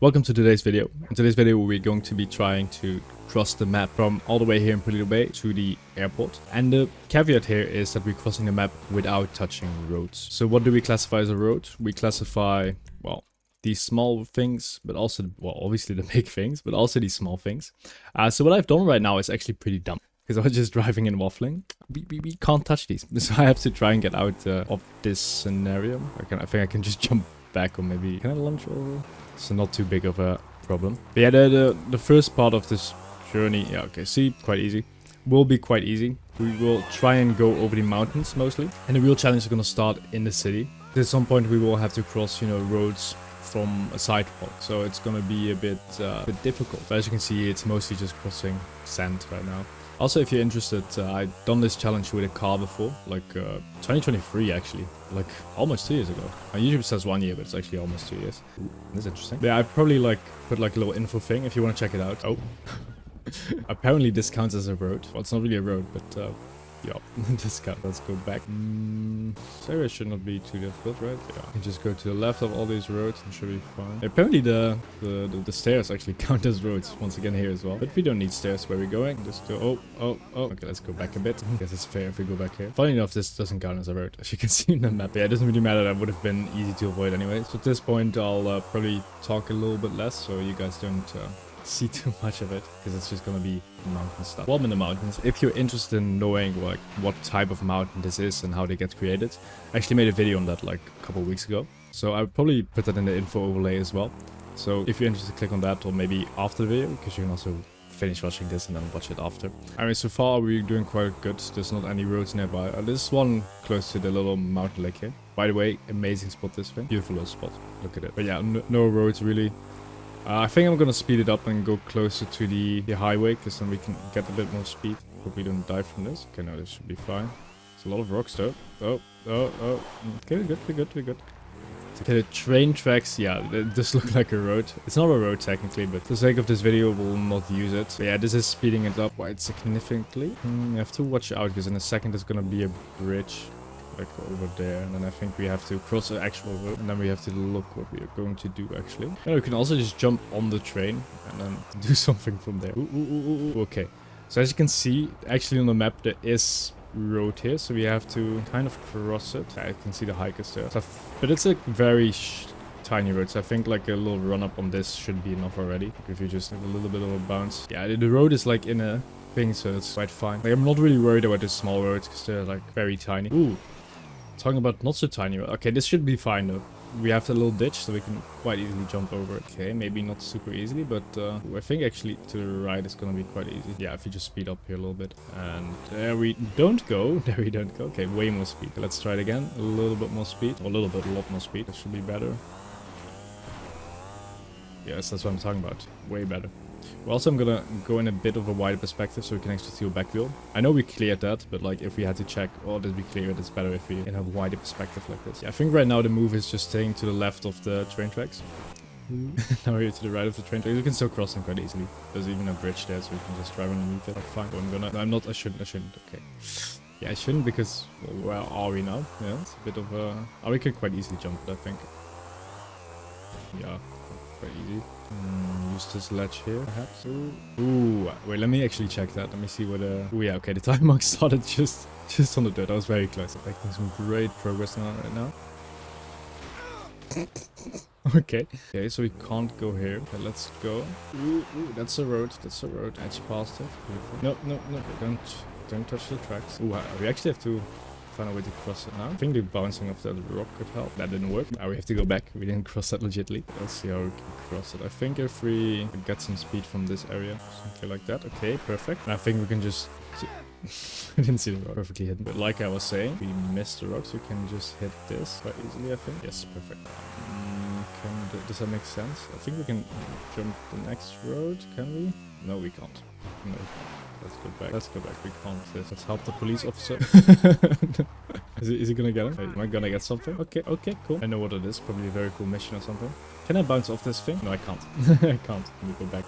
Welcome to today's video. In today's video we're going to be trying to cross the map from all the way here in Paleto Bay to the airport. And the caveat here is that we're crossing the map without touching roads. So what do we classify as a road? We classify, well, these small things, but also, well, obviously the big things, but also these small things. So what I've done right now is actually pretty dumb, because I was just driving and waffling. We can't touch these, so I have to try and get out of this scenario. I think I can just jump back, or maybe can I launch over? So not too big of a problem. But yeah, the first part of this journey, yeah, okay, see, quite easy. Will be quite easy. We will try and go over the mountains mostly. And the real challenge is going to start in the city. At some point we will have to cross, roads from a sidewalk. So it's going to be a bit difficult. But as you can see, it's mostly just crossing sand right now. Also, if you're interested, I've done this challenge with a car before, like 2023 actually, like almost 2 years ago. My YouTube says 1 year, but it's actually almost 2 years. Ooh, that's interesting. Yeah, I probably put a little info thing if you want to check it out. Oh, apparently this counts as a road. Well, it's not really a road, but yeah, discount. Let's go back. Sorry, it should not be too difficult, right? Yeah, you can just go to the left of all these roads and should be fine. Apparently the stairs actually count as roads once again here as well. But we don't need stairs where we're going. Just go, oh. Okay, let's go back a bit. I guess it's fair if we go back here. Funny enough, this doesn't count as a road, as you can see in the map. Yeah, it doesn't really matter. That would have been easy to avoid anyway. So at this point, I'll probably talk a little bit less so you guys don't see too much of it, because it's just gonna be mountain stuff. While I'm in the mountains, if you're interested in knowing like what type of mountain this is and how they get created, I actually made a video on that like a couple of weeks ago, so I'll probably put that in the info overlay as well. So if you're interested, click on that, or maybe after the video, because you can also finish watching this and then watch it after. Anyway, so far we're doing quite good. There's not any roads nearby. There's one close to the little mountain lake here. By the way, amazing spot, this thing. Beautiful little spot. Look at it. But yeah, no roads really. I think I'm gonna speed it up and go closer to the highway, because then we can get a bit more speed. Hope we don't die from this. Okay, no, this should be fine. It's a lot of rocks though. Oh. Okay, we're good. Okay, the train tracks, yeah, this look like a road. It's not a road technically, but for the sake of this video, we'll not use it. But yeah, this is speeding it up quite significantly. You have to watch out, because in a second there's gonna be a bridge like over there, and then I think we have to cross an actual road, and then we have to look what we are going to do actually. And we can also just jump on the train and then do something from there. Ooh. Okay, so as you can see, actually on the map there is road here, so we have to kind of cross it. I can see the hikers there, so but it's a very tiny road, so I think like a little run up on this should be enough already. If you just have a little bit of a bounce. Yeah, the road is like in a thing, so it's quite fine. Like, I'm not really worried about the small roads, because they're like very tiny. Ooh, talking about not so tiny. Okay, this should be fine though. We have a little ditch, so we can quite easily jump over it. Okay, maybe not super easily, but I think actually to the right is gonna be quite easy. Yeah, if you just speed up here a little bit. And there we don't go. There we don't go. Okay, way more speed. Let's try it again. A little bit more speed. Or a lot more speed. That should be better. Yes, that's what I'm talking about. Way better. Well, also I'm gonna go in a bit of a wider perspective, so we can actually see a back wheel. I know we cleared that, but like if we had to check, oh, did we clear it? It's better if we in a wider perspective like this. Yeah, I think right now the move is just staying to the left of the train tracks. Now we're to the right of the train tracks. You can still cross them quite easily. There's even a bridge there, so we can just drive underneath it. Like, fine. No, I'm not. I shouldn't. Okay. Yeah, I shouldn't, because well, where are we now? Yeah, it's a bit of a. Oh, we can quite easily jump it, I think. Yeah, quite easy. Use this ledge here, perhaps. Ooh, wait, let me actually check that. Let me see what oh yeah, okay, the time mark started just on the dirt. I was very close. I'm making some great progress right now. Okay, so we can't go here. Okay, let's go. Ooh, that's a road. Edge past it. Beautiful. No, don't touch the tracks. Ooh, we actually have to find a way to cross it now. I think the bouncing of that rock could help. That didn't work. Now we have to go back. We didn't cross that legitly. Let's see how we can cross it. I think if we get some speed from this area, something like that. Okay, perfect. And I think we can just... I didn't see the rock perfectly hidden. But like I was saying, we missed the rocks. We can just hit this quite easily, I think. Yes, perfect. Does that make sense? I think we can jump the next road. Can we? No, we can't. No. Let's go back. We can't. Let's help the police officer. Is he gonna get him? Am I gonna get something? Okay, cool. I know what it is. Probably a very cool mission or something. Can I bounce off this thing? No, I can't. I can't. Let me go back.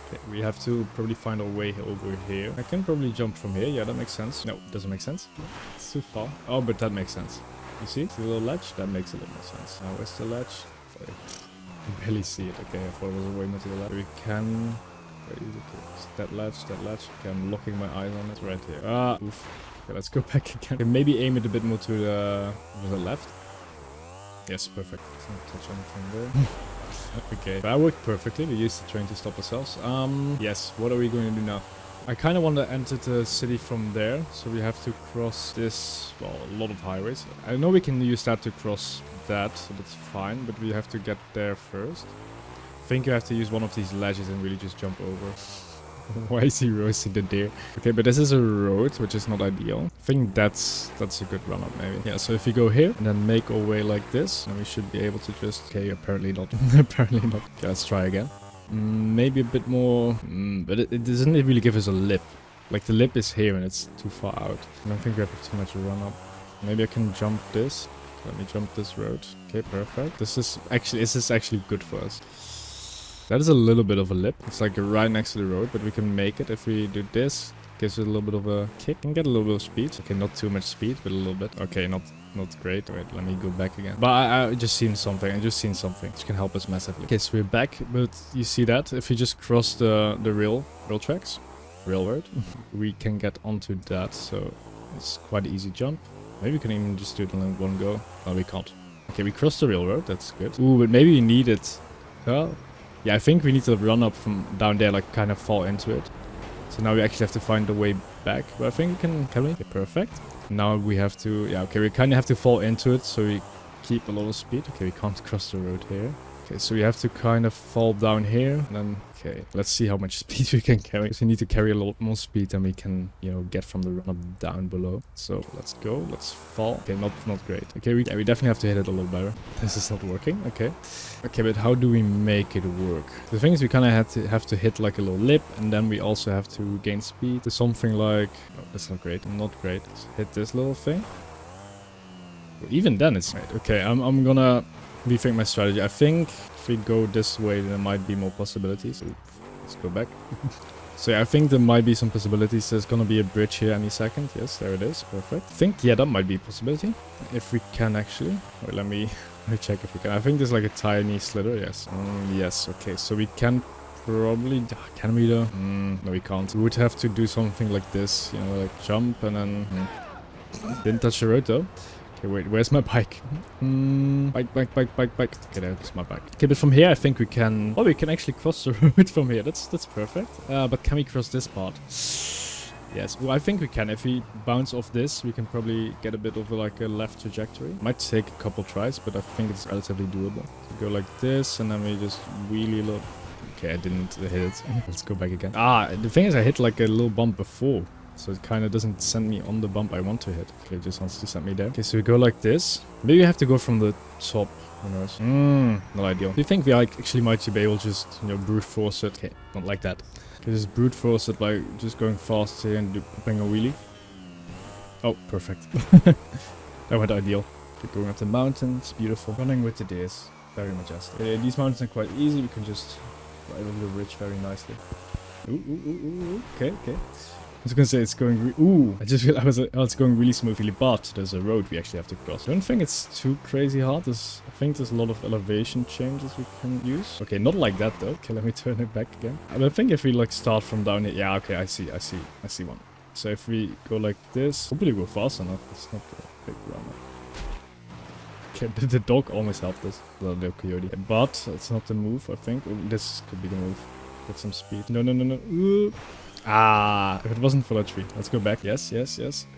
Okay, we have to probably find our way over here. I can probably jump from here. Yeah, that makes sense. No, doesn't make sense. It's too far. Oh, but that makes sense. You see? The little ledge? That makes a little more sense. Now, where's the ledge? can barely see it. Okay, I thought it was way more to the left. We can... Where is it? That ledge, that ledge. Okay, I'm locking my eyes on it right here. Ah, oof. Okay, let's go back again. Okay, maybe aim it a bit more to the left. Yes, perfect. Don't touch anything there. Okay, that worked perfectly. We used the train to stop ourselves. Yes, what are we going to do now? I kind of want to enter the city from there, so we have to cross this, well, a lot of highways. I know we can use that to cross that, so that's fine, but we have to get there first. I think you have to use one of these ledges and really just jump over. Why is he roasting the deer? Okay, but this is a road, which is not ideal. I think that's a good run-up, maybe. Yeah, so if we go here and then make our way like this, then we should be able to just... Okay, apparently not. Apparently not. Okay, let's try again. Maybe a bit more... but it doesn't really give us a lip. Like, the lip is here and it's too far out. I don't think we have too much run-up. Maybe I can jump this. Let me jump this road. Okay, perfect. This is actually good for us. That is a little bit of a lip. It's like right next to the road, but we can make it if we do this. Gives it a little bit of a kick and get a little bit of speed. Okay, not too much speed, but a little bit. Okay, not great. Wait, let me go back again. But I just seen something. I just seen something which can help us massively. Okay, so we're back, but you see that? If you just cross the rail tracks, railroad, we can get onto that. So it's quite an easy jump. Maybe we can even just do it in one go. No, we can't. Okay, we crossed the railroad. That's good. Ooh, but maybe we need it. Well, yeah, I think we need to run up from down there, like kind of fall into it. So now we actually have to find a way back. But I think we can we? Okay, perfect. Now we have to, yeah, okay, we kind of have to fall into it so we keep a lot of speed. Okay, we can't cross the road here. Okay, so we have to kind of fall down here. And then, okay, let's see how much speed we can carry. Because we need to carry a lot more speed than we can, you know, get from the run up down below. So let's go, let's fall. Okay, not great. Okay, we definitely have to hit it a little better. This is not working, okay. Okay, but how do we make it work? The thing is, we kind of have to hit like a little lip, and then we also have to gain speed to something like... Oh, that's not great, not great. Let's hit this little thing. Well, even then it's right. Okay, I'm gonna rethink my strategy. I think if we go this way, there might be more possibilities. Oops, let's go back. So yeah, I think there might be some possibilities. There's gonna be a bridge here any second. Yes, there it is. Perfect. I think, yeah, that might be a possibility. If we can actually. Wait, let me check if we can. I think there's like a tiny slither. Yes. Yes. Okay. So we can probably... Can we though? No, we can't. We would have to do something like this. You know, like jump and then... Didn't touch the road though. Okay, wait, where's my bike? Bike. Okay, there's my bike. Okay, but from here I think we can... Oh, we can actually cross the road from here. That's perfect. But can we cross this part? Yes, well, I think we can. If we bounce off this, we can probably get a bit of like a left trajectory. Might take a couple tries, but I think it's relatively doable. So go like this, and then we just wheelie a little... Okay, I didn't hit it. Let's go back again. The thing is, I hit like a little bump before. So it kind of doesn't send me on the bump I want to hit. Okay, it just wants to send me there. Okay, so we go like this. Maybe we have to go from the top. Who knows? Not ideal. Do you think we actually might be able to just, you know, brute force it? Okay, not like that. Okay, just brute force it by just going fast here and doing a wheelie. Oh, perfect. That went ideal. Okay, going up the mountains. Beautiful. Running with the deers. Very majestic. Okay, these mountains are quite easy. We can just ride over the ridge very nicely. Ooh. Okay. I was gonna say it's going I just realized it's going really smoothly, but there's a road we actually have to cross. I don't think it's too crazy hard. I think there's a lot of elevation changes we can use. Okay, not like that though. Okay, let me turn it back again. I think if we like start from down here, yeah, okay, I see one. So if we go like this, hopefully we'll go fast enough. It's not a big run. Okay, the dog almost helped us, the little coyote. But it's not the move, I think. This could be the move. Get some speed. No. Ooh. If it wasn't for that tree. Let's go back. Yes.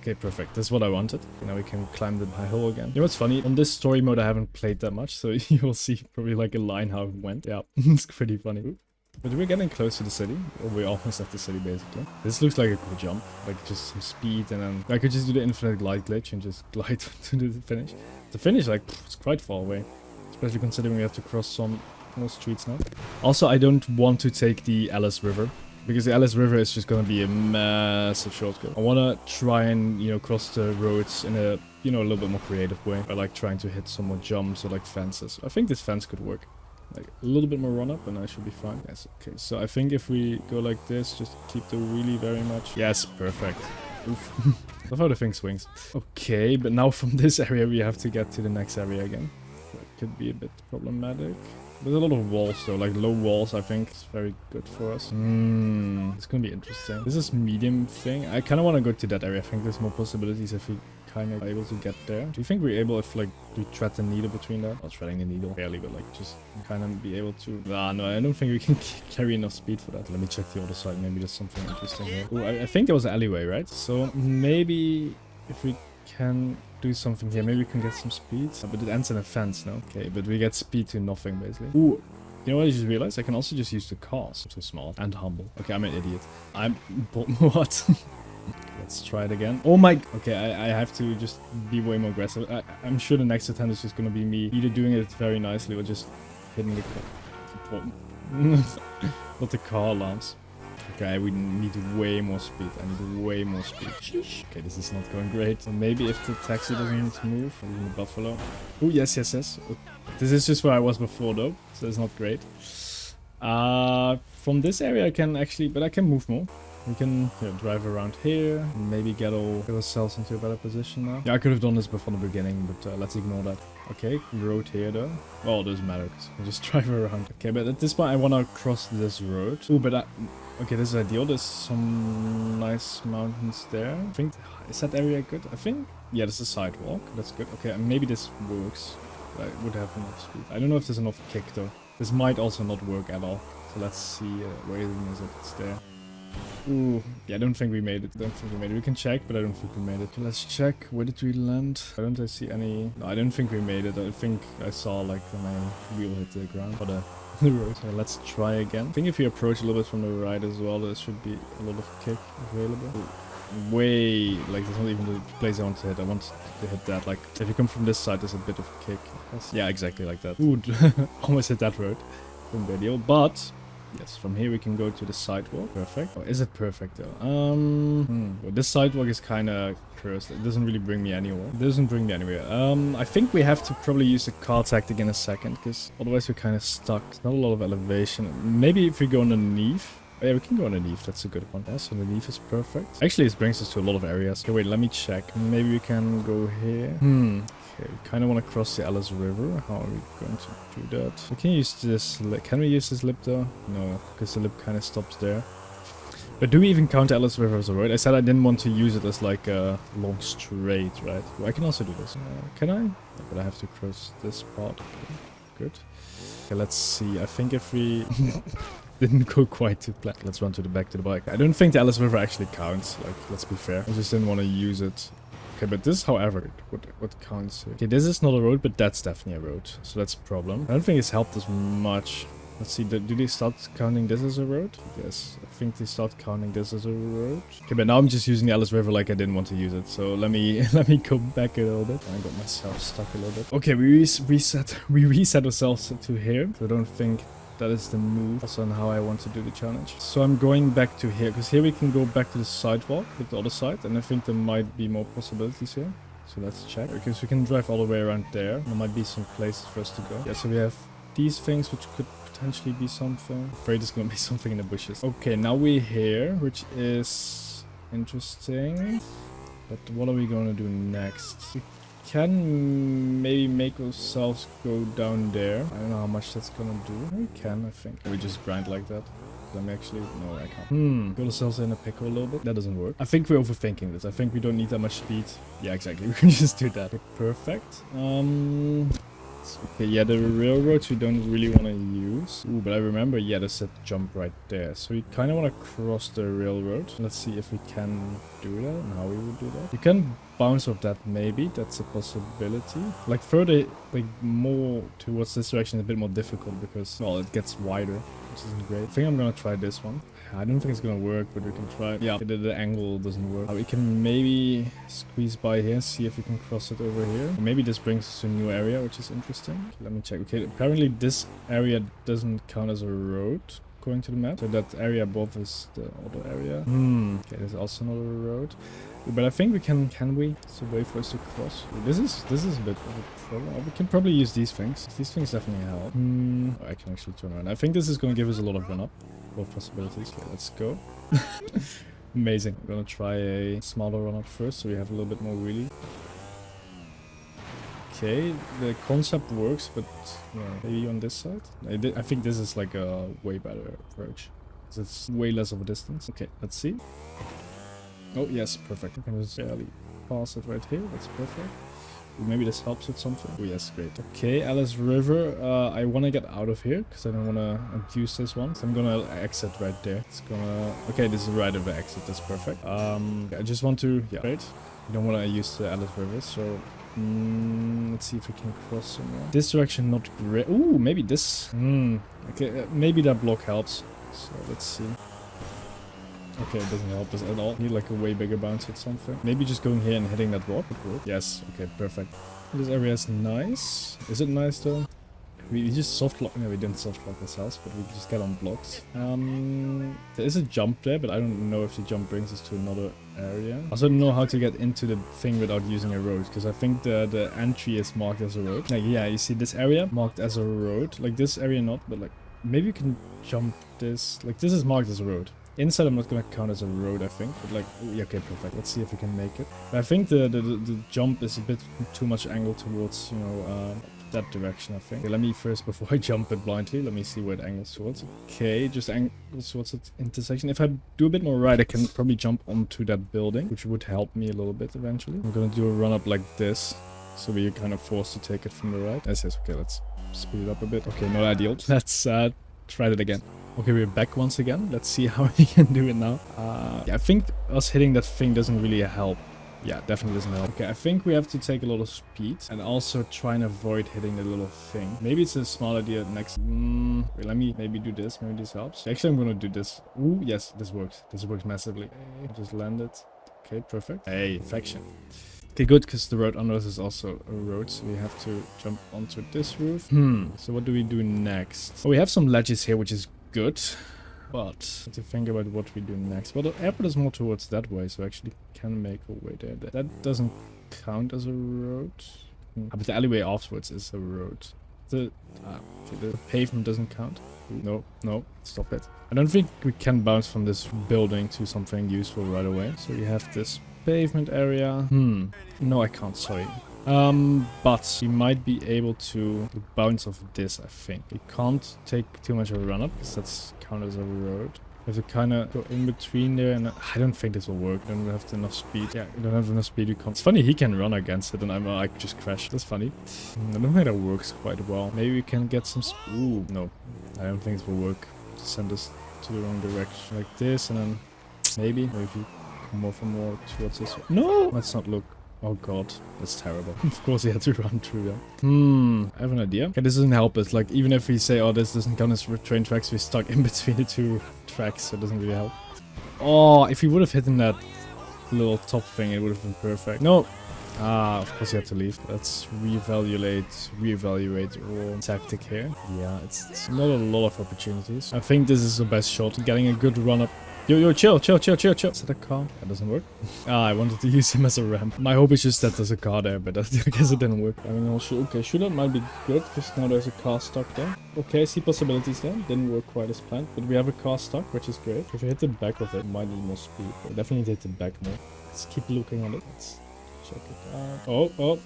Okay, perfect. That's what I wanted. Okay, now we can climb the high hill again. You know what's funny? On this story mode, I haven't played that much, so you'll see probably like a line how it went. Yeah, it's pretty funny. But we're getting close to the city. Or we're almost at the city, basically. This looks like a cool jump. Like, just some speed, and then I could just do the infinite glide glitch and just glide to the finish. The finish, like, it's quite far away. Especially considering we have to cross some more streets now. Also, I don't want to take the Alice River. Because the Alice River is just gonna be a massive shortcut. I wanna try and, you know, cross the roads in a, you know, a little bit more creative way. By like trying to hit some more jumps or like fences. I think this fence could work. Like a little bit more run up and I should be fine. Yes, okay. So I think if we go like this, just keep the wheelie very much. Yes, perfect. Oof. I love how the thing swings. Okay, but now from this area we have to get to the next area again. That could be a bit problematic. There's a lot of walls though, like low walls. I think it's very good for us. It's gonna be interesting. This is medium thing. I kind of want to go to that area. I think there's more possibilities if we kind of are able to get there. Do you think we're able if like we thread the needle between that? Not threading the needle, barely, but like just kind of be able to. No, I don't think we can carry enough speed for that. Let me check the other side. Maybe there's something interesting here. Oh, I think there was an alleyway, right? So maybe if we can do something here, maybe we can get some speed. But it ends in a fence, no? Okay, but we get speed to nothing basically. Ooh. You know what I just realized? I can also just use the cars. I'm so smart and humble. Okay, I'm an idiot. What? Let's try it again. Oh my... Okay, I have to just be way more aggressive. I'm sure the next attempt is just going to be me either doing it very nicely or just hitting the car. Not the car alarms. Okay, we need way more speed. I need way more speed. Sheesh. Okay, this is not going great. So maybe if the taxi doesn't need to move, or even the buffalo. Oh, yes. This is just where I was before though, so it's not great. From this area I can actually, but I can move more. We can drive around here, maybe get ourselves into a better position now. Yeah, I could have done this before the beginning, but let's ignore that. Okay, road here though. Well, it doesn't matter, because we'll just drive around. Okay, but at this point I want to cross this road. Oh, but okay, this is ideal. There's some nice mountains there. I think, is that area good? I think, yeah, this is a sidewalk. That's good. Okay, maybe this works. I would have enough speed. I don't know if there's enough kick though. This might also not work at all. So let's see, where is it? It's there. Ooh, yeah, I don't think we made it. We can check, but I don't think we made it. Okay, let's check. Where did we land? I don't see any... No, I don't think we made it. I think I saw like my wheel hit the ground for the road. So let's try again. I think if you approach a little bit from the right as well, there should be a lot of kick available. Ooh, way, like there's not even the place I want to hit. I want to hit that. Like if you come from this side, there's a bit of kick. Yeah, exactly like that. Ooh, almost hit that road. Wasn't ideal, but... Yes, from here we can go to the sidewalk. Perfect. Oh, is it perfect though? Well, this sidewalk is kind of cursed. It doesn't really bring me anywhere. I think we have to probably use the car tactic in a second, because otherwise we're kind of stuck. There's not a lot of elevation. Maybe if we go underneath. Oh, yeah, we can go underneath. That's a good one. Yes, underneath is perfect. Actually, this brings us to a lot of areas. Okay, wait, let me check. Maybe we can go here. Okay, we kind of want to cross the Alice River. How are we going to do that? We can use this lip. Can we use this lip though? No, because the lip kind of stops there. But do we even count Alice River as a road? I said I didn't want to use it as like a long straight, right? Well, I can also do this. Can I? Yeah, but I have to cross this part. Okay, good. Okay, let's see. I think if we... didn't go quite to plan. Let's run to the back to the bike. I don't think the Alice River actually counts. Like, let's be fair. I just didn't want to use it. Okay, but this, however, what counts here? Okay, this is not a road, but that's definitely a road. So that's a problem. I don't think it's helped us much. Let's see, do they start counting this as a road? Yes, I think they start counting this as a road. Okay, but now I'm just using the Alice River like I didn't want to use it. So let me go back a little bit. I got myself stuck a little bit. Okay, we reset ourselves to here. So I don't think that is the move also on how I want to do the challenge. So I'm going back to here, because here we can go back to the sidewalk with the other side, and I think there might be more possibilities here. So let's check, because we can drive all the way around there. There might be some places for us to go. Yeah, so we have these things which could potentially be something. I'm afraid there's gonna be something in the bushes. Okay, now we're here, which is interesting. But what are we gonna do next? We can maybe make ourselves go down there. I don't know how much that's gonna do. We can, I think. We just grind like that. Let me actually... No, I can't. Got ourselves in a pickle a little bit. That doesn't work. I think we're overthinking this. I think we don't need that much speed. Yeah, exactly. We can just do that. Okay, perfect. Okay, yeah, the railroads we don't really want to use. Ooh, but I remember, yeah, there's a jump right there. So we kind of want to cross the railroad. Let's see if we can do that and how we would do that. You can bounce off that, maybe. That's a possibility. Like further, like more towards this direction is a bit more difficult because, well, it gets wider, which isn't great. I think I'm going to try this one. I don't think it's gonna work, but we can try. Yeah, the angle doesn't work. We can maybe squeeze by here, see if we can cross it over here. Or maybe this brings us to a new area, which is interesting. Let me check. Okay, apparently this area doesn't count as a road, according to the map. So that area above is the other area. Okay, there's also another road. But I think we can we? It's a way for us to cross. This is a bit of a problem. We can probably use these things. These things definitely help. Oh, I can actually turn around. I think this is going to give us a lot of run up. Both possibilities. Okay, let's go. Amazing. I'm gonna try a smaller run up first, so we have a little bit more wheelie. Okay, the concept works, but yeah, maybe on this side? I think this is like a way better approach. 'Cause it's way less of a distance. Okay, let's see. Oh, yes, perfect. I can just barely pass it right here. That's perfect. Maybe this helps with something. Oh, yes, great. Okay, Alice River. I want to get out of here because I don't want to abuse this one. So I'm going to exit right there. It's gonna... Okay, this is the right of the exit. That's perfect. I just want to... Yeah, great. You don't want to use the Alice River, so... let's see if we can cross somewhere. This direction, not great. Ooh, maybe this. Okay, maybe that block helps. So let's see. Okay, it doesn't help us at all. Need like a way bigger bounce or something. Maybe just going here and hitting that rock would work. Yes, okay, perfect. This area is nice. Is it nice though? We just soft lock. No, we didn't soft lock this house, but we just get on blocks. There is a jump there, but I don't know if the jump brings us to another area. I also don't know how to get into the thing without using a road, because I think the entry is marked as a road. Like, yeah, you see this area marked as a road. Like this area not, but like maybe you can jump this. Like this is marked as a road. Inside I'm not gonna count as a road, I think, but like, yeah, okay, perfect. Let's see if we can make it. But I think the jump is a bit too much angle towards, you know, that direction, I think. Okay, let me first, before I jump it blindly, let me see where it angles towards. Okay, just angles towards that intersection. If I do a bit more right, I can probably jump onto that building, which would help me a little bit eventually. I'm gonna do a run up like this, so we're kind of forced to take it from the right. Yes, okay, let's speed it up a bit. Okay, not ideal. Let's try that again. Okay, we're back once again. Let's see how we can do it now. Yeah, I think us hitting that thing doesn't really help. Yeah, definitely doesn't help. Okay, I think we have to take a lot of speed and also try and avoid hitting the little thing. Maybe it's a small idea next. Wait, let me maybe do this. Maybe this helps. Actually, I'm gonna do this. Ooh, yes, this works. This works massively. Okay, just land it. Okay, perfect. Hey, perfection. Okay, good, because the road under us is also a road, so we have to jump onto this roof. So what do we do next? Oh, we have some ledges here, which is good, but to think about what we do next. Well, the airport is more towards that way, so I actually can make a way there. That doesn't count as a road. But the alleyway afterwards is a road. Okay, the pavement doesn't count. No, stop it. I don't think we can bounce from this building to something useful right away. So we have this pavement area. No, I can't, sorry. But we might be able to bounce off this, I think. We can't take too much of a run up, because that's counted as a road. We have to kind of go in between there, and I don't think this will work. Then we have enough speed. Yeah, we don't have enough speed. We can't. It's funny, he can run against it, and I'm like, just crash. That's funny. I don't think that works quite well. Maybe we can get some... Ooh, no. I don't think it will work. Just send us to the wrong direction like this, and then maybe if you come more towards this. No! Let's not look. Oh god, that's terrible. Of course he had to run through them. I have an idea. Okay, this doesn't help us. Like, even if we say, oh, this doesn't count as train tracks, we're stuck in between the two tracks, so it doesn't really help. Oh, if he would have hit in that little top thing, it would have been perfect. No! Ah, of course you have to leave. Let's reevaluate our tactic here. Yeah, it's not a lot of opportunities. I think this is the best shot. Getting a good run up. Yo, chill. Is that a car? That doesn't work. I wanted to use him as a ramp. My hope is just that there's a car there, but I guess it didn't work. I mean, also, okay, shootout might be good, because now there's a car stuck there. Okay, I see possibilities there. Didn't work quite as planned, but we have a car stuck, which is great. If we hit the back of it, might need more speed. But definitely hit the back more. Let's keep looking at it. Let's check it out. Oh.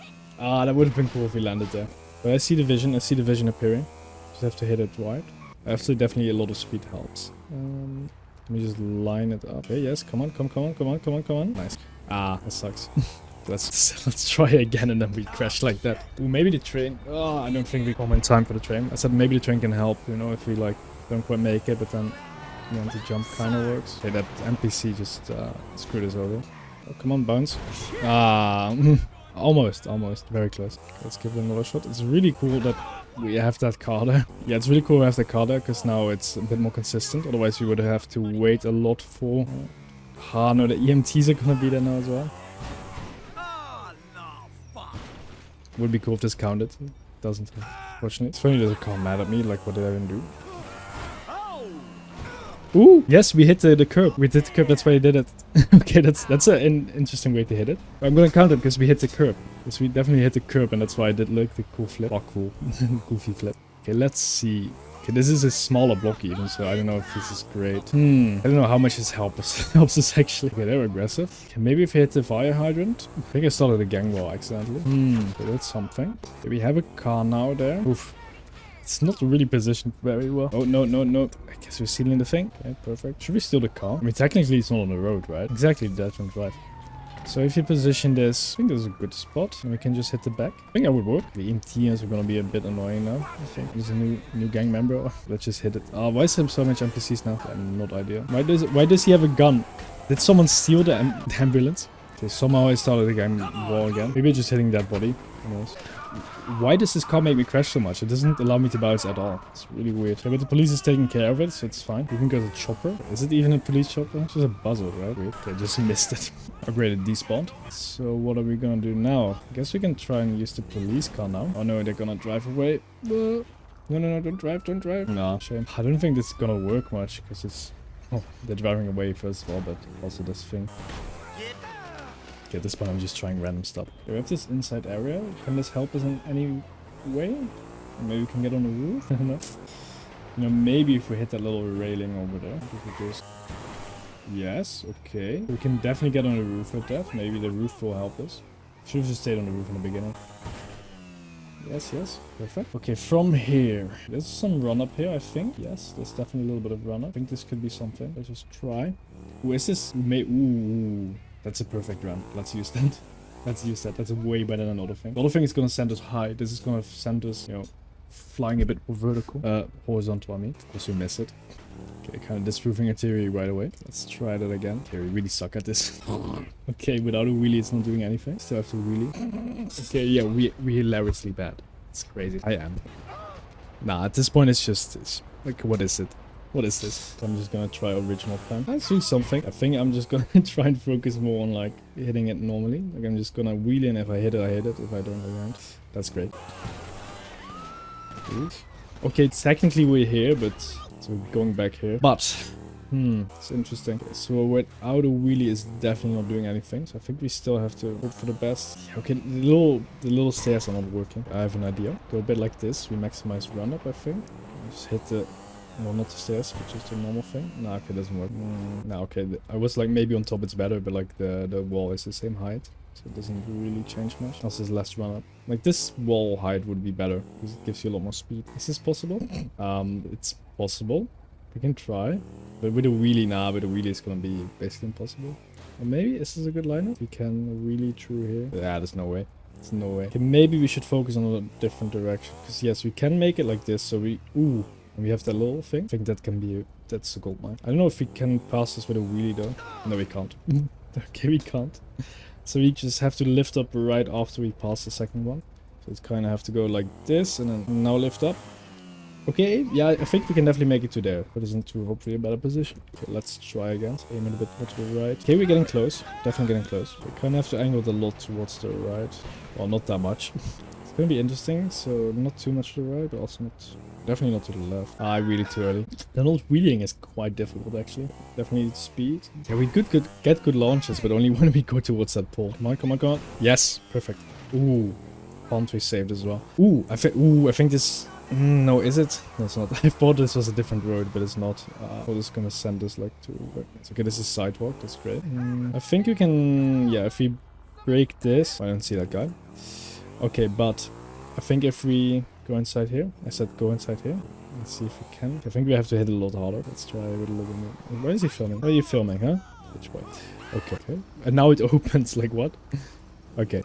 That would have been cool if we landed there. But I see the vision appearing. Just have to hit it wide. Actually, definitely a lot of speed helps. Let me just line it up. Okay, yes, come on. Nice. That sucks. Let's try again, and then we crash like that. Ooh, maybe the train. Oh, I don't think we come in time for the train. I said maybe the train can help, you know, if we like don't quite make it, but then the anti-jump kind of works. Okay, that NPC just screwed us over. Oh, come on, bounce. Almost. Very close. Let's give it another shot. It's really cool that we have that car there. Yeah, it's really cool we have the car there, because now it's a bit more consistent. Otherwise, we would have to wait a lot for... no, the EMTs are gonna be there now as well. Would be cool if this counted. It doesn't, unfortunately. It's funny there's a car mad at me, like, what did I even do? Ooh, yes, we hit the curb. We hit the curb, that's why he did it. Okay, that's an interesting way to hit it. I'm gonna count it because we hit the curb. Because we definitely hit the curb, and that's why I did like the cool flip. Oh, cool. Goofy flip. Okay, let's see. Okay, this is a smaller block even, so I don't know if this is great. I don't know how much this helps us actually. Okay, they're aggressive. Okay, maybe if I hit the fire hydrant. I think I started a gang war accidentally. Okay, that's something. Okay, we have a car now there. Oof. It's not really positioned very well. Oh, no, no, no. I guess we're stealing the thing. Okay, perfect. Should we steal the car? I mean, technically it's not on the road, right? Exactly, that's right. So if you position this, I think this is a good spot. And we can just hit the back. I think that would work. The EMTs are gonna be a bit annoying now. I think there's a new gang member. Let's just hit it. Why is there so much NPCs now? I have no idea. Why does he have a gun? Did someone steal the ambulance? Okay, somehow I started the gang war again. Maybe just hitting that body. Who knows? Why does this car make me crash so much? It doesn't allow me to bounce at all. It's really weird. Okay, but the police is taking care of it, so it's fine. We can go to the chopper. Is it even a police chopper? It's just a buzzer, right? Weird. Okay, just missed it. Upgraded despawned. So what are we gonna do now? I guess we can try and use the police car now. Oh no, they're gonna drive away. No, no, no, don't drive, don't drive. Nah, shame. I don't think this is gonna work much, because it's... Oh, they're driving away first of all, but also this thing. Okay, at this point I'm just trying random stuff. Okay, we have this inside area. Can this help us in any way? Maybe we can get on the roof? I don't know. You know, maybe if we hit that little railing over there. We could just... Yes, okay. We can definitely get on the roof with that. Maybe the roof will help us. Should have just stayed on the roof in the beginning. Yes, yes. Perfect. Okay, from here. There's some run up here, I think. Yes, there's definitely a little bit of run up. I think this could be something. Let's just try. Ooh, is this... Ooh. That's a perfect run. Let's use that. Let's use that. That's way better than other thing. The other thing is gonna send us high. This is gonna send us, you know, flying a bit more vertical. Horizontal, I mean. Of course we miss it. Okay, kind of disproving a theory right away. Let's try that again. Okay, we really suck at this. Okay, without a wheelie, it's not doing anything. Still have to wheelie. Okay, yeah, we're hilariously bad. It's crazy. I am. Nah, at this point, it's like, what is it? What is this? I'm just gonna try original plan. Let's do something. I think I'm just gonna try and focus more on like hitting it normally. Like I'm just gonna wheel in. If I hit it, I hit it. If I don't, I don't. That's great. Oof. Okay, technically we're here, but so we're going back here. But it's interesting. Okay, so without a wheelie is definitely not doing anything. So I think we still have to hope for the best. Okay, the little stairs are not working. I have an idea. Go a bit like this. We maximize run up. I think. Just hit the. No, not the stairs, but just a normal thing. No, okay, it doesn't work. No, okay. I was like, maybe on top it's better, but like the wall is the same height. So it doesn't really change much. Also, there's less run up. Like this wall height would be better, because it gives you a lot more speed. Is this possible? It's possible. We can try. But with a wheelie, with a wheelie it's gonna be basically impossible. Or maybe this is a good lineup. We can wheelie through here. Yeah, there's no way. There's no way. Okay, maybe we should focus on a different direction. Because yes, we can make it like this, so we... Ooh. And we have that little thing. I think that can be... That's a gold mine. I don't know if we can pass this with a wheelie though. No, we can't. Okay, we can't. So we just have to lift up right after we pass the second one. So it's kind of have to go like this and then now lift up. Okay, yeah, I think we can definitely make it to there. But isn't to hopefully a better position. Okay, let's try again. Let's aim it a bit more to the right. Okay, we're getting close. Definitely getting close. We kind of have to angle it a lot towards the right. Well, not that much. It's going to be interesting. So not too much to the right, but also not... Definitely not to the left. Really too early. The not wheeling is quite difficult actually. Definitely speed. Yeah, we could get good launches, but only when we go towards that pole. Come on, come on, come on. Yes, perfect. Ooh, pond we saved as well. Ooh, I think this... no, is it? No, it's not. I thought this was a different road, but it's not. I thought it's gonna send us like to... Okay, this is sidewalk. That's great. I think you can... Yeah, if we break this... I don't see that guy. Okay, but I think if we... Go inside here. I said go inside here. Let's see if we can. I think we have to hit a lot harder. Let's try with a little bit more. Where is he filming? Where are you filming, huh? Which way? Okay. And now it opens. Like what? Okay.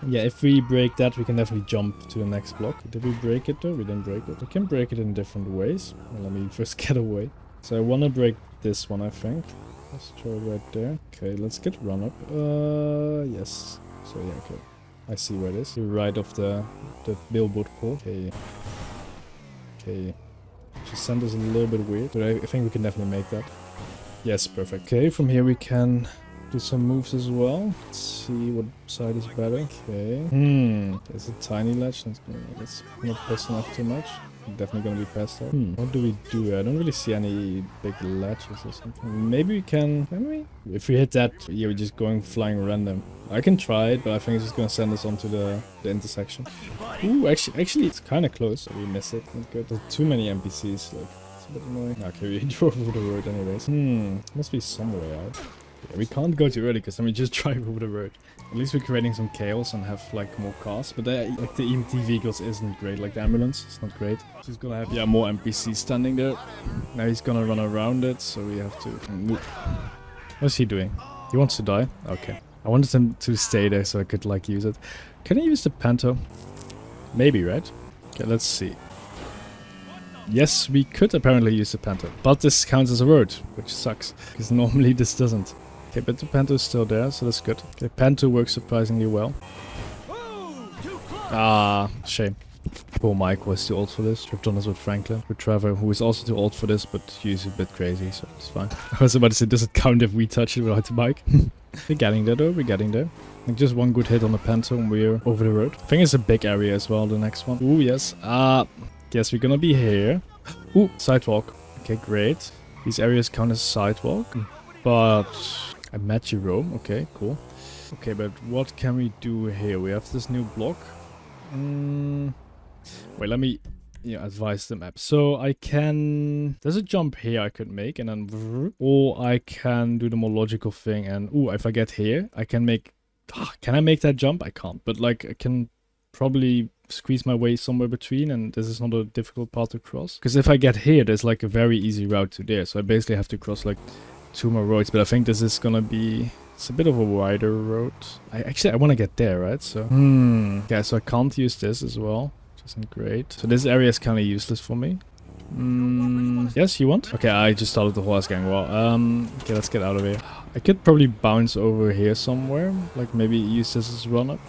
Yeah, if we break that, we can definitely jump to the next block. Did we break it though? We didn't break it. We can break it in different ways. Well, let me first get away. So I want to break this one, I think. Let's try right there. Okay, let's get run up. Yes. So yeah, okay. I see where it is. Right off the billboard pole. Okay. Okay. Just send us a little bit weird, but I think we can definitely make that. Yes, perfect. Okay, from here we can do some moves as well. Let's see what side is better. Okay. There's a tiny ledge. Let's not piss off too much. Definitely gonna be passed out. What do we do? I don't really see any big latches or something. Maybe we can we? If we hit that, yeah, we're just going flying random. I can try it, but I think it's just gonna send us onto the intersection. Ooh, actually, it's kind of close. We miss it. Not good. There's too many NPCs. Like, it's a bit annoying. Okay, we drove over the road anyways. Must be some way out. Yeah, we can't go too early because then we just drive over the road. At least we're creating some chaos and have like more cars. But like the EMT vehicles isn't great. Like the ambulance, it's not great. He's gonna have more NPCs standing there. Now he's gonna run around it, so we have to move. What's he doing? He wants to die? Okay. I wanted him to stay there so I could like use it. Can I use the Panto? Maybe, right? Okay, let's see. Yes, we could apparently use the Panto. But this counts as a road, which sucks. Because normally this doesn't. Okay, but the Panto is still there, so that's good. Okay, Panto works surprisingly well. Ah, shame. Poor Mike was too old for this. We've done this with Franklin. With Trevor, who is also too old for this, but he's a bit crazy, so it's fine. I was about to say, does it count if we touch it without the bike? We're getting there though, we're getting there. Like just one good hit on the Panto and we're over the road. I think it's a big area as well, the next one. Ooh, yes. Yes, we're gonna be here. Ooh, sidewalk. Okay, great. These areas count as sidewalk. But I met Jerome. Okay, cool. Okay, but what can we do here? We have this new block. Wait, let me advise the map. So I can... There's a jump here I could make and then... Or I can do the more logical thing and... Ooh, if I get here, I can make... Can I make that jump? I can't. But like, I can probably squeeze my way somewhere between and this is not a difficult path to cross. Because if I get here, there's like a very easy route to there. So I basically have to cross like 2 more roads. But I think this is gonna be... It's a bit of a wider road. I want to get there, right? So... Yeah, so I can't use this as well. Isn't great. So this area is kind of useless for me. Yes, you want? Okay, I just started the horse gang. Well, okay, let's get out of here. I could probably bounce over here somewhere. Like maybe use this as run up.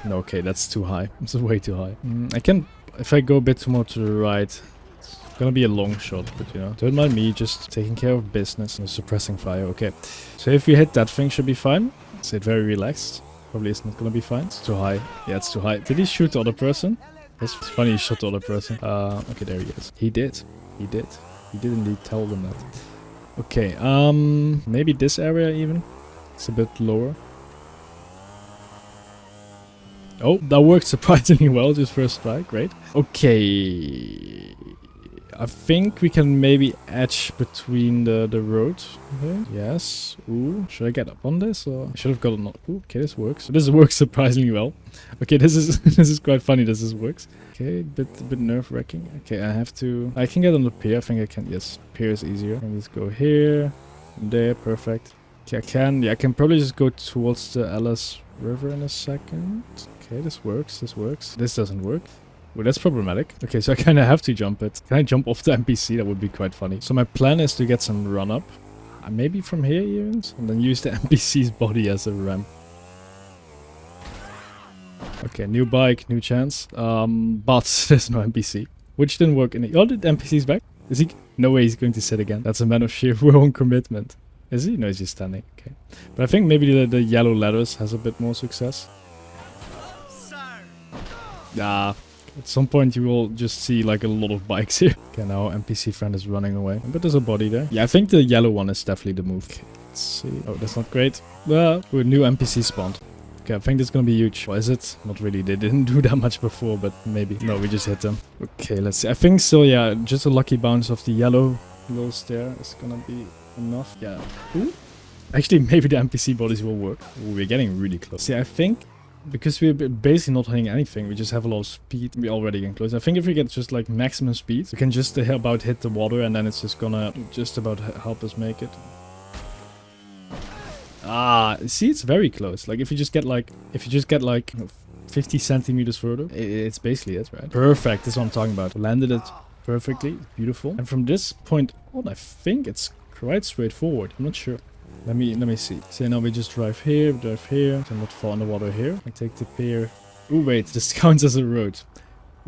No, okay, that's too high. This is way too high. I can, if I go a bit more to the right, it's gonna be a long shot, but you know, don't mind me just taking care of business and suppressing fire. Okay, so if we hit that thing, should be fine. Sit very relaxed. Probably it's not gonna be fine. It's too high. Yeah, it's too high. Did he shoot the other person? That's funny, he shot the other person. Okay, there he is. He did. He did. He did indeed tell them that. Okay, maybe this area even. It's a bit lower. Oh, that worked surprisingly well just first strike. Great. Okay. I think we can maybe edge between the road. Okay. Yes. Ooh. Should I get up on this or I should have gotten up? Ooh, okay, this works. This works surprisingly well. Okay, this is this is quite funny. This works. Okay, a bit nerve-wracking. Okay, I can get on the pier. I think I can. Yes, pier is easier. And let's go here. There, perfect. Okay, I can probably just go towards the Ellis River in a second. Okay, this works. This doesn't work. Well, that's problematic. Okay, so I kind of have to jump it. Can I jump off the NPC? That would be quite funny. So my plan is to get some run up. Maybe from here even. And then use the NPC's body as a ramp. Okay, new bike, new chance. But there's no NPC. Which didn't work in the... Oh, the NPC's back? Is he... No way he's going to sit again. That's a man of sheer will and commitment. Is he? No, he's just standing. Okay. But I think maybe the yellow letters has a bit more success. Ah. At some point you will just see like a lot of bikes here. Okay, now NPC friend is running away. But there's a body there. Yeah, I think the yellow one is definitely the move. Okay, let's see. Oh, that's not great. Well, a new NPC spawned. Okay, I think this is gonna be huge. Well, is it? Not really. They didn't do that much before, but maybe. No, we just hit them. Okay, let's see. I think so, yeah. Just a lucky bounce of the yellow little stair is gonna be enough. Yeah. Ooh. Actually, maybe the NPC bodies will work. Ooh, we're getting really close. See, I think... Because we're basically not hitting anything, we just have a lot of speed. We're already getting close. I think if we get just like maximum speed, we can just about hit the water and then it's just gonna just about help us make it. Ah, see, it's very close. Like if you just get like 50 centimeters further, it's basically it, right? Perfect, that's what I'm talking about. Landed it perfectly, beautiful. And from this point on, I think it's quite straightforward. I'm not sure. Let me see. So now we just drive here, to not fall in the water here. I take the pier. Ooh, wait, this counts as a road.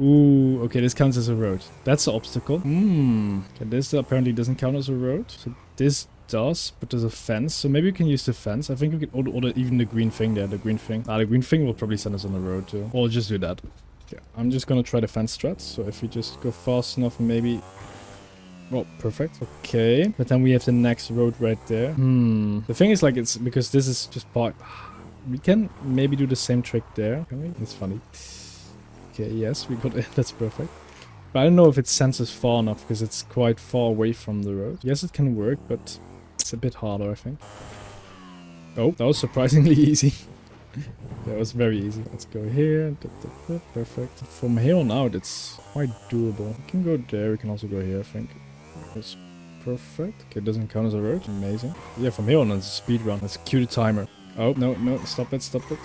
Ooh, okay, this counts as a road. That's the obstacle. Okay, this apparently doesn't count as a road. So this does, but there's a fence. So maybe we can use the fence. I think we can order even the green thing there, the green thing. The green thing will probably send us on the road too. Or just do that. Yeah, I'm just gonna try the fence strat. So if we just go fast enough, maybe. Well, perfect. Okay, but then we have the next road right there. The thing is, like, it's because this is just part. We can maybe do the same trick there. Can we? It's funny. Okay, yes, we got it. That's perfect. But I don't know if it senses far enough because it's quite far away from the road. Yes, it can work, but it's a bit harder, I think. Oh, that was surprisingly easy. That was very easy. Let's go here. Perfect. From here on out, it's quite doable. We can go there. We can also go here, I think. That's perfect. Okay, it doesn't count as a road. Amazing. Yeah, from here on, it's a speed run. Let's cue the timer. Oh, no, no. Stop it, stop it.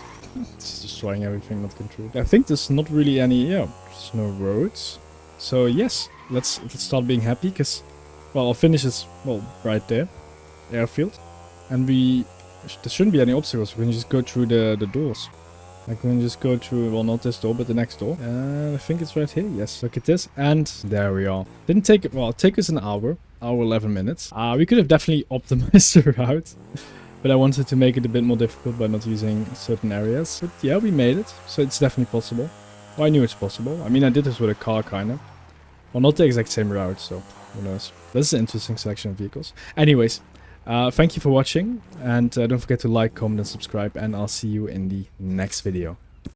It's destroying everything, not control. I think there's not really any, there's no roads. So, yes, let's start being happy, because, well, our finish is, well, right there. Airfield. And there shouldn't be any obstacles. We can just go through the doors. Like, we can just go through, well, not this door, but the next door. I think it's right here. Yes, look at this. And there we are. Didn't take it, well, it took us an hour 11 minutes. We could have definitely optimized the route. But I wanted to make it a bit more difficult by not using certain areas. But yeah, we made it. So it's definitely possible. Well, I knew it's possible. I mean, I did this with a car, kind of. Well, not the exact same route, so who knows. This is an interesting selection of vehicles. Anyways, thank you for watching. And don't forget to like, comment, and subscribe. And I'll see you in the next video.